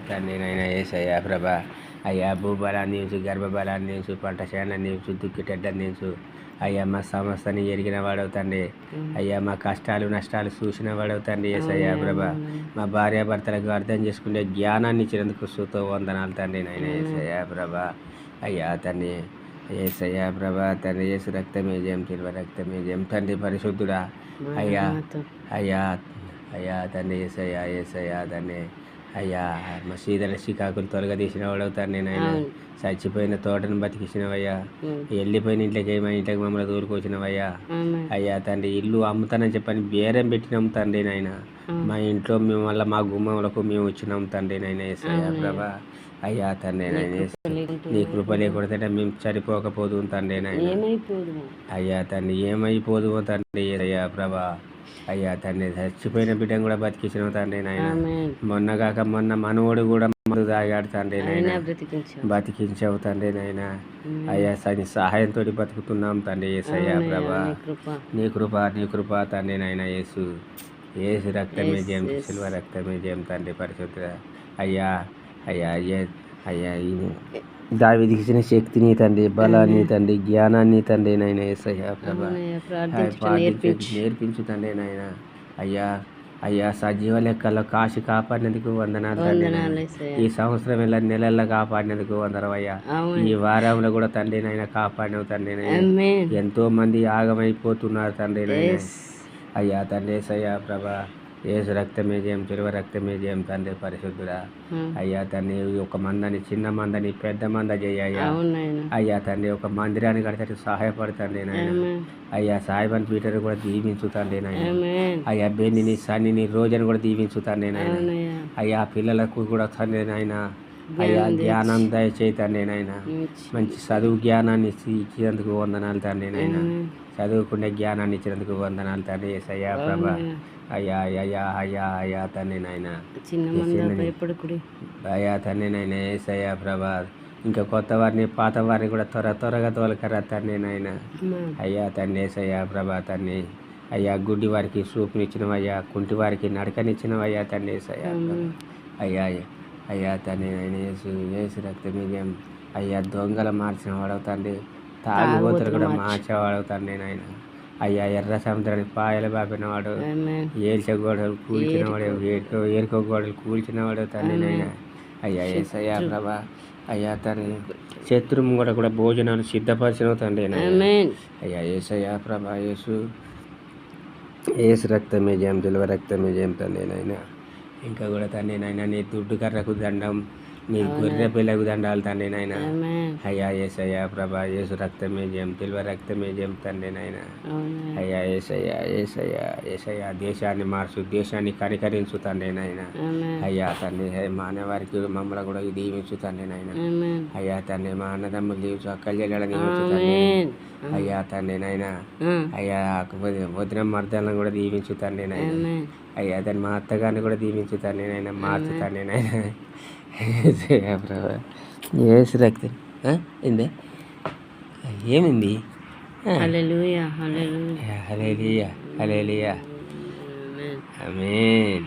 తండ్రి నాయన యేసయ్యా ప్రభా. అయ్యా భూబలాన్ని నించు, గర్భబలాన్ని నించు, పంట చేయాలని నించు, దుక్కిటెడ్డని నించు. అయ్యా మా సమస్తని ఎరిగిన వాడవు తండ్రి. అయ్యా మా కష్టాలు నష్టాలు చూసిన వాడవు తండ్రి యేసయ్యా ప్రభా. మా భార్యాభర్తలకు అర్థం చేసుకునే జ్ఞానాన్ని ఇచ్చినందుకు స్తుతో వందనాలు తండ్రి నాయన యేసయ్యా ప్రభా. అయ్యా తండ్రి యేసయ్యా ప్రభా తండ్రి యేసు రక్తమే జయం, సిల్వ రక్తమే జయం తండ్రి పరిశుద్ధుడా. అయ్యా అయ్యా అయ్యా తండ్రి యేసయ్యా యేసయ్యా తండ్రి. అయ్యా మా సీదల శ్రీకాకులు తొలగదీసిన వాడవు తండ్రి నాయన. చచ్చిపోయిన తోటను బతికించినవయ్యా. వెళ్ళిపోయిన ఇంట్లోకి మా ఇంట్లోకి మమ్మల్ని తోలుకొచ్చినవయ్యా. అయ్యా తండ్రి ఇల్లు అమ్ముతానని చెప్పని బేరం పెట్టినాం తండ్రి నాయన. మా ఇంట్లో మేము వల్ల మా గుమ్మములకు మేము వచ్చినాం తండ్రి నాయన యేసయ్యా ప్రభా. అయ్యా తండ్రి నాయన నీ కృప లేకపోతే మేము సరిపోకపోదు తండ్రి నాయన. అయ్యా తండ్రి ఏమైపోదు తండ్రి యేసయ్యా ప్రభా. అయ్యా తండ్రి చచ్చిపోయిన బిడ్డను కూడా బతికించినావు తండ్రి నాయన. మొన్నగాక మొన్న మనవడు కూడా మందు తాగాడు తండ్రి నాయన, బతికించావు తండ్రి నాయన. అయ్యా సహాయంతో బతుకుతున్నాం తండ్రి యేసయ్యా ప్రభా. నీ కృప తండ్రి నాయన యేసు. యేసు రక్తమే జయం, సిల్వ రక్తమే జయం తండ్రి పరిశుద్ధ. అయ్యా అయ్యా అయ్యా అయ్యా దావీదుకి ఇచ్చిన శక్తిని తండ్రి, బలాన్ని తండ్రి, జ్ఞానాన్ని తండ్రి నాయన యేసయ్యా ప్రభా. నేర్పించు తండ్రి నాయన. అయ్యా అయ్యా సజీవ లెక్కల్లో కాశీ కాపాడినందుకు వందనాలు తండ్రి. ఈ సంవత్సరం నెలల్లో కాపాడినందుకు వందనం అయ్యా. ఈ వారంలో కూడా తండ్రి నాయన కాపాడినవు తండ్రి నాయన. ఎంతో మంది ఆగమైపోతున్నారు తండ్రి నాయన. అయ్యా తండ్రి యేసయ్యా ప్రభా. యేసు రక్తమే జయం, సిల్వ రక్తమే జయం తండ్రి పరిశుద్ధుడా. అయ్యా తండ్రి ఒక మందని, చిన్న మందని, పెద్ద మంద చేయ్యా. అయ్యా తండ్రి ఒక మందిరాన్ని కడితే సహాయపడుతండి నాయన. అయ్యా సాయిబన్ పీటర్ కూడా దీవించుతండి నాయన. అయ్యా బెన్నిని, సన్నిని, రోజుని కూడా దీవించుతండి నాయన. అయ్యా పిల్లలకు కూడా తండ్రి నాయన. అయ్యా జ్ఞానం దయచేతండి నాయన. మంచి చదువు జ్ఞానాన్ని ఇచ్చినందుకు వందనాలు తండ్రి నాయన. చదువుకునే జ్ఞానాన్ని ఇచ్చినందుకు వందనాలు తండ్రి యేసయ్యా ప్రభా. అయ్యా అయ్యా అయ్యా అయ్యా తండ్రి నాయన. అయ్యా తండ్రి నాయన యేసయ్యా ప్రభా. ఇంకా కొత్త వారిని పాత వారిని కూడా త్వరగా తోలకరా తండ్రి నాయన. అయ్యా తండ్రి యేసయ్యా ప్రభా తండ్రి. అయ్యా గుడ్డి వారికి చూపునిచ్చినవయ్యా, కుంటి వారికి నడకనిచ్చినవయ్యా తండ్రి యేసయ్యా. అయ్యా అయ్యా తండ్రి నాయన యేసు రక్తమే జయం. అయ్యా దొంగల మార్చిన వాడవు తండ్రి, తాగుబోతులు కూడా మార్చేవాడవు తండ్రి నాయన. అయ్యా ఎర్ర సముద్రానికి పాయలు బాపినవాడు, ఏల్చ గోడలు కూల్చినవాడు, ఏరుకో గోడలు కూల్చినవాడు తండ్రి నాయన. అయ్యా యేసయ్యా ప్రభా. అయ్యా తండ్రి శత్రువు కూడా భోజనాలు సిద్ధపరిచినవు తండ్రి నాయన. అయ్యా యేసయ్యా ప్రభా. యేసు రక్తమే జయం, సిల్వ రక్తమే జయం తండ్రి నాయన. ఇంకా కూడా తండ్రి నాయన నీ దుడ్డు కర్రకు దండం, నీ గొర్రె పిల్లకు దండాలు తండ్రి నాయన. అయ్యా యేసయ్యా ప్రభా. యేసు రక్తమే జయం, సిల్వ రక్తమే జయం తండ్రి నాయన. అయ్యా యేసయ్యా యేసయ్యా యేసయ్యా దేశాన్ని మార్చు, దేశాన్ని కనికరించు తండ్రి నాయన. అయ్యా తండ్రి మానవారికి మమ్మల్ని కూడా దీవించు తండ్రి నాయన. అయ్యా తండ్రి మా అన్నదమ్ములు దీవించు, అక్కలు చెల్లెళ్ళని దీవించు తండ్రి. అయ్యా తండ్రి నాయన. అయ్యా వదిన మర్దలను కూడా దీవించు తండ్రి నాయన. అయ్యా దాన్ని మా అత్తగారిని కూడా దీవించు తండ్రి నాయన. మార్చు తండ్రి నాయన. యేసు రక్తం ఏందే ఏమింది? హల్లెలూయా హల్లెలూయా హల్లెలూయా హల్లెలూయా ఆమేన్.